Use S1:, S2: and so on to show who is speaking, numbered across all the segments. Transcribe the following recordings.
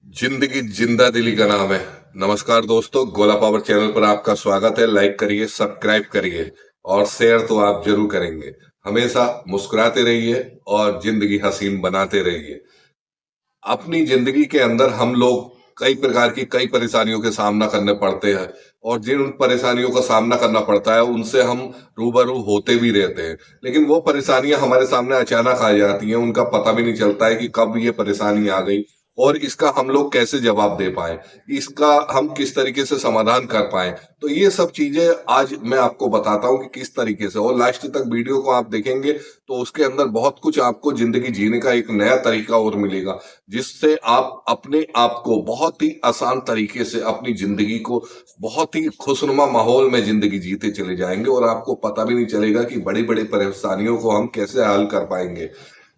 S1: जिंदगी जिंदा दिली का नाम है। नमस्कार दोस्तों, गोला पावर चैनल पर आपका स्वागत है। लाइक करिए, सब्सक्राइब करिए और शेयर तो आप जरूर करेंगे। हमेशा मुस्कुराते रहिए और जिंदगी हसीन बनाते रहिए। अपनी जिंदगी के अंदर हम लोग कई प्रकार की कई परेशानियों के सामना करने पड़ते हैं और जिन परेशानियों का सामना करना पड़ता है उनसे हम रूबरू होते भी रहते हैं। लेकिन वो परेशानियां हमारे सामने अचानक आ जाती हैं, उनका पता भी नहीं चलता है कि कब ये परेशानी आ गई और इसका हम लोग कैसे जवाब दे पाए, इसका हम किस तरीके से समाधान कर पाए। तो ये सब चीजें आज मैं आपको बताता हूँ कि किस तरीके से, और लास्ट तक वीडियो को आप देखेंगे तो उसके अंदर बहुत कुछ आपको जिंदगी जीने का एक नया तरीका और मिलेगा, जिससे आप अपने आप को बहुत ही आसान तरीके से अपनी जिंदगी को बहुत ही खुशनुमा माहौल में जिंदगी जीते चले जाएंगे और आपको पता भी नहीं चलेगा कि बड़ी बड़ी परेशानियों को हम कैसे हल कर पाएंगे।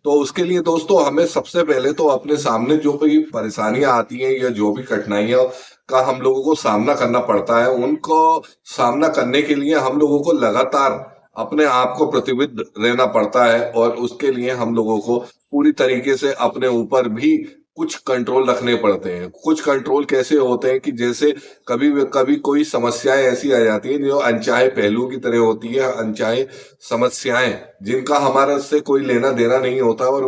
S1: तो उसके लिए दोस्तों हमें सबसे पहले तो अपने सामने जो भी परेशानियां आती हैं या जो भी कठिनाइयां का हम लोगों को सामना करना पड़ता है, उनको सामना करने के लिए हम लोगों को लगातार अपने आप को प्रतिबिंब रहना पड़ता है और उसके लिए हम लोगों को पूरी तरीके से अपने ऊपर भी कुछ कंट्रोल रखने पड़ते हैं। कुछ कंट्रोल कैसे होते हैं कि जैसे कभी कभी कोई समस्याएं ऐसी आ जाती हैं जो अनचाहे पहलू की तरह होती है, अनचाहे समस्याएं जिनका हमारा से कोई लेना देना नहीं होता, और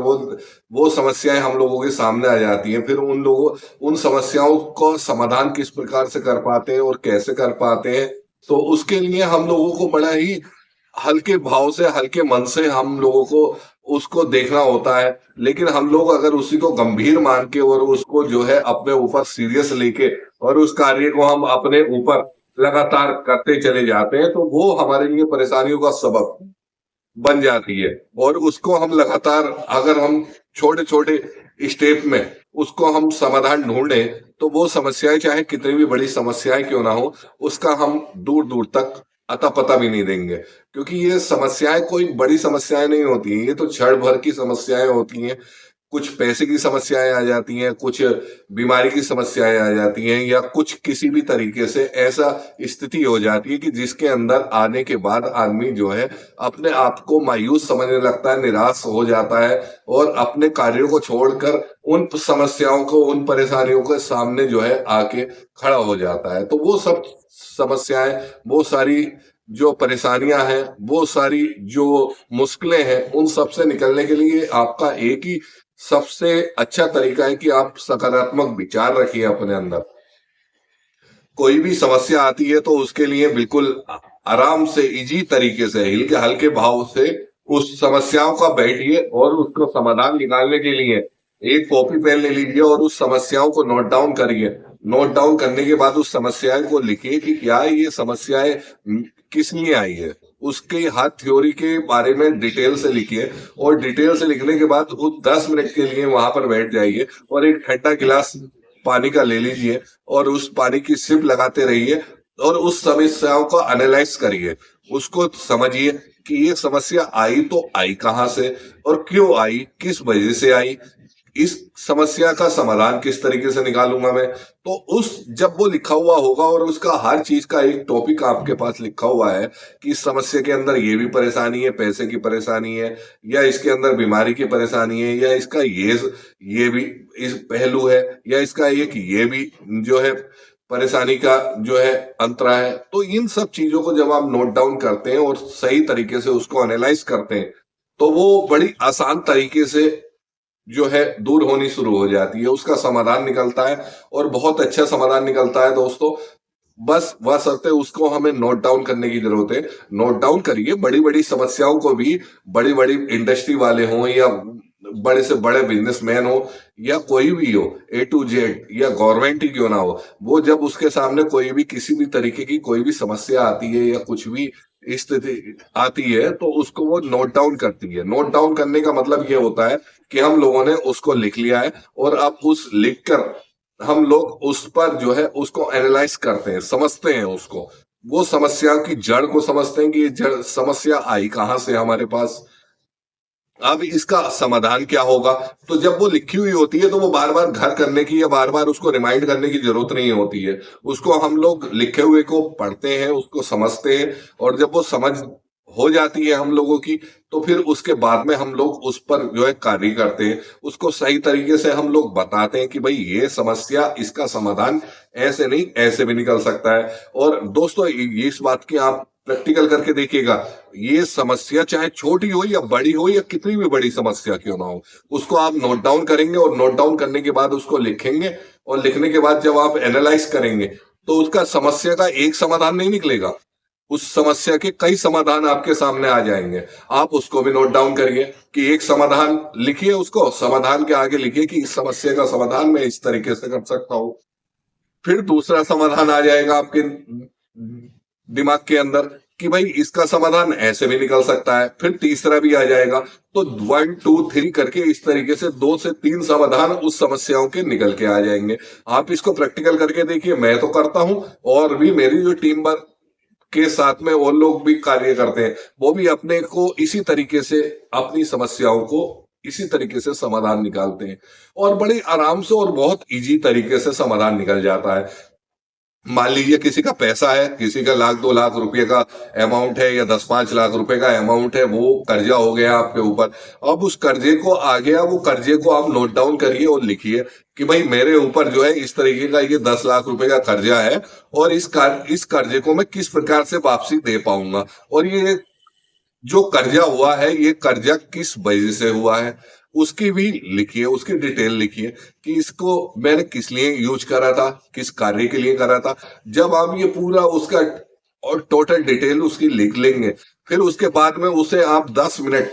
S1: वो समस्याएं हम लोगों के सामने आ जाती हैं। फिर उन समस्याओं को समाधान किस प्रकार से कर पाते हैं और कैसे कर पाते हैं, तो उसके लिए हम लोगों को बड़ा ही हल्के भाव से, हल्के मन से हम लोगों को उसको देखना होता है। लेकिन हम लोग अगर उसी को गंभीर मान के और उसको जो है अपने ऊपर सीरियस लेके और उस कार्य को हम अपने ऊपर लगातार करते चले जाते हैं, तो वो हमारे लिए परेशानियों का सबब बन जाती है। और उसको हम लगातार, अगर हम छोटे छोटे स्टेप में उसको हम समाधान ढूंढे, तो वो समस्याएं चाहे कितनी भी बड़ी समस्याएं क्यों ना हो, उसका हम दूर दूर तक अता पता भी नहीं देंगे। क्योंकि ये समस्याएं कोई बड़ी समस्याएं नहीं होती हैं, ये तो क्षण भर की समस्याएं होती हैं। कुछ पैसे की समस्याएं आ जाती हैं, कुछ बीमारी की समस्याएं आ जाती हैं, या कुछ किसी भी तरीके से ऐसा स्थिति हो जाती है कि जिसके अंदर आने के बाद आदमी जो है अपने आप को मायूस समझने लगता है, निराश हो जाता है और अपने कार्यों को छोड़कर उन समस्याओं को, उन परेशानियों के सामने जो है आके खड़ा हो जाता है। तो वो सब समस्याएं, वो सारी जो परेशानियां हैं, वो सारी जो मुश्किलें हैं, उन सब से निकलने के लिए आपका एक ही सबसे अच्छा तरीका है कि आप सकारात्मक विचार रखिए अपने अंदर। कोई भी समस्या आती है तो उसके लिए बिल्कुल आराम से, इजी तरीके से, हल्के हल्के भाव से उस समस्याओं का बैठिए और उसको समाधान निकालने के लिए एक कॉपी पेन ले लीजिए और उस समस्याओं को नोट डाउन करिए। नोट डाउन करने के बाद उस समस्याएं को लिखिए कि क्या ये समस्याएं किस लिए आई है, उसके हर थ्योरी के बारे में डिटेल से लिखिए। और डिटेल से लिखने के बाद उस 10 मिनट के लिए वहां पर बैठ जाइए और एक ठंडा गिलास पानी का ले लीजिए और उस पानी की सिप लगाते रहिए और उस समस्याओं को एनालाइज करिए। उसको समझिए कि ये समस्या आई तो आई कहाँ से और क्यों आई, किस वजह से आई, इस समस्या का समाधान किस तरीके से निकालूंगा मैं। तो उस जब वो लिखा हुआ होगा और उसका हर चीज का एक टॉपिक आपके पास लिखा हुआ है कि इस समस्या के अंदर ये भी परेशानी है, पैसे की परेशानी है, या इसके अंदर बीमारी की परेशानी है, या इसका ये भी इस पहलू है, या इसका एक ये भी जो है परेशानी का जो है अंतरा है। तो इन सब चीजों को जब आप नोट डाउन करते हैं और सही तरीके से उसको एनालाइज करते हैं, तो वो बड़ी आसान तरीके से जो है दूर होनी शुरू हो जाती है, उसका समाधान निकलता है और बहुत अच्छा समाधान निकलता है दोस्तों। बस बशर्ते उसको हमें नोट डाउन करने की जरूरत है। नोट डाउन करिए बड़ी बड़ी समस्याओं को भी, बड़ी बड़ी इंडस्ट्री वाले हों या बड़े से बड़े बिजनेसमैन हो या कोई भी हो, ए टू जेड, या गवर्नमेंट ही क्यों ना हो, वो जब उसके सामने कोई भी किसी भी तरीके की कोई भी समस्या आती है या कुछ भी स्थिति आती है, तो उसको वो नोट डाउन करती है। नोट डाउन करने का मतलब ये होता है कि हम लोगों ने उसको लिख लिया है और अब उस लिख कर हम लोग उस पर जो है उसको एनालाइज करते हैं, समझते हैं उसको, वो समस्या की जड़ को समझते हैं कि ये जड़ समस्या आई कहाँ से हमारे पास, अब इसका समाधान क्या होगा। तो जब वो लिखी हुई होती है तो वो बार बार घर करने की या बार बार उसको रिमाइंड करने की जरूरत नहीं होती है। उसको हम लोग लिखे हुए को पढ़ते हैं, उसको समझते हैं, और जब वो समझ हो जाती है हम लोगों की, तो फिर उसके बाद में हम लोग उस पर जो है कार्य करते हैं। उसको सही तरीके से हम लोग बताते हैं कि भाई ये समस्या, इसका समाधान ऐसे नहीं ऐसे भी निकल सकता है। और दोस्तों ये इस बात की आप प्रैक्टिकल करके देखिएगा, ये समस्या चाहे छोटी हो या बड़ी हो या कितनी भी बड़ी समस्या क्यों ना हो, उसको आप नोट डाउन करेंगे और नोट डाउन करने के बाद उसको लिखेंगे, और लिखने के बाद जब आप एनालाइज करेंगे तो उसका समस्या का एक समाधान नहीं निकलेगा, उस समस्या के कई समाधान आपके सामने आ जाएंगे। आप उसको भी नोट डाउन करिए कि एक समाधान लिखिए, उसको समाधान के आगे लिखिए कि इस समस्या का समाधान मैं इस तरीके से कर सकता हूं। फिर दूसरा समाधान आ जाएगा आपके दिमाग के अंदर कि भाई इसका समाधान ऐसे भी निकल सकता है। फिर तीसरा भी आ जाएगा। तो 1 2 3 करके इस तरीके से 2 से 3 समाधान उस समस्याओं के निकल के आ जाएंगे। आप इसको प्रैक्टिकल करके देखिए, मैं तो करता हूं, और भी मेरी जो टीम वर्क के साथ में वो लोग भी कार्य करते हैं, वो भी अपने को इसी तरीके से, अपनी समस्याओं को इसी तरीके से समाधान निकालते हैं, और बड़े आराम से और बहुत इजी तरीके से समाधान निकल जाता है। मान लीजिए किसी का पैसा है, किसी का 1 लाख 2 लाख रुपए का अमाउंट है या 10 5 लाख रुपए का अमाउंट है, वो कर्जा हो गया आपके ऊपर। अब उस कर्जे को आ गया, वो कर्जे को आप नोट डाउन करिए और लिखिए कि भाई मेरे ऊपर जो है इस तरीके का ये 10 लाख रुपए का कर्जा है, और इस कर्जे को मैं किस प्रकार से वापसी दे पाऊंगा, और ये जो कर्जा हुआ है ये कर्जा किस वजह से हुआ है, उसकी भी लिखिए, उसकी डिटेल लिखिए कि इसको मैंने किस लिए यूज करा था, किस कार्य के लिए करा था। जब आप ये पूरा उसका और टोटल डिटेल उसकी लिख लेंगे, फिर उसके बाद में उसे आप 10 मिनट,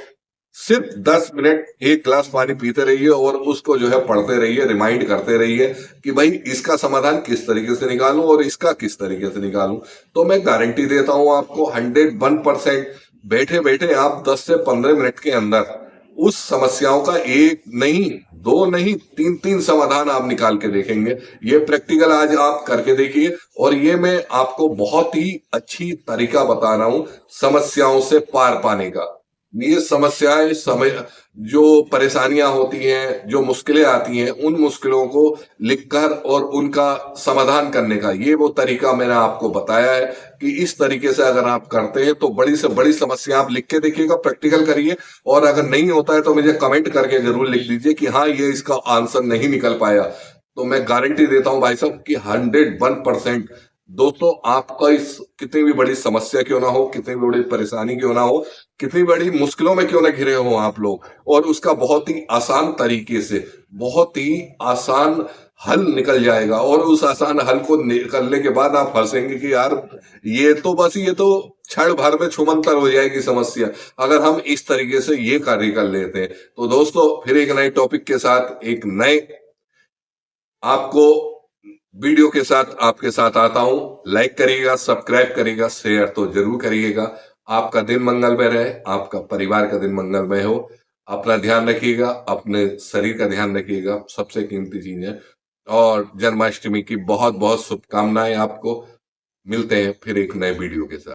S1: सिर्फ 10 मिनट एक गिलास पानी पीते रहिए और उसको जो है पढ़ते रहिए, रिमाइंड करते रहिए कि भाई इसका समाधान किस तरीके से निकालूं और इसका किस तरीके से निकालूं। तो मैं गारंटी देता हूं आपको 101%, बैठे बैठे आप 10 से 15 मिनट के अंदर उस समस्याओं का एक नहीं, दो नहीं, तीन तीन समाधान आप निकाल के देखेंगे। ये प्रैक्टिकल आज आप करके देखिए, और ये मैं आपको बहुत ही अच्छी तरीका बता रहा हूं समस्याओं से पार पाने का। ये समस्याएं, समय जो परेशानियां होती हैं, जो मुश्किलें आती हैं, उन मुश्किलों को लिखकर और उनका समाधान करने का ये वो तरीका मैंने आपको बताया है कि इस तरीके से अगर आप करते हैं तो बड़ी से बड़ी समस्या आप लिख के देखिएगा, प्रैक्टिकल करिए, और अगर नहीं होता है तो मुझे कमेंट करके जरूर लिख दीजिए कि हाँ ये इसका आंसर नहीं निकल पाया। तो मैं गारंटी देता हूं भाई साहब कि 101% दोस्तों आपका इस कितनी भी बड़ी समस्या क्यों ना हो, कितनी भी बड़ी परेशानी क्यों ना हो, कितनी बड़ी मुश्किलों में क्यों ना घिरे हो आप लोग, और उसका बहुत ही आसान तरीके से, बहुत ही आसान हल निकल जाएगा। और उस आसान हल को निकलने के बाद आप हंसेंगे कि यार ये तो बस, ये तो क्षण भर में छुमंतर हो जाएगी समस्या, अगर हम इस तरीके से ये कार्य कर लेते हैं। तो दोस्तों फिर एक नए टॉपिक के साथ, एक नए आपको वीडियो के साथ आपके साथ आता हूं। लाइक करिएगा, सब्सक्राइब करिएगा, शेयर तो जरूर करिएगा। आपका दिन मंगलमय रहे, आपका परिवार का दिन मंगलमय हो। अपना ध्यान रखिएगा, अपने शरीर का ध्यान रखिएगा, सबसे कीमती चीज है। और जन्माष्टमी की बहुत बहुत शुभकामनाएं आपको। मिलते हैं फिर एक नए वीडियो के साथ।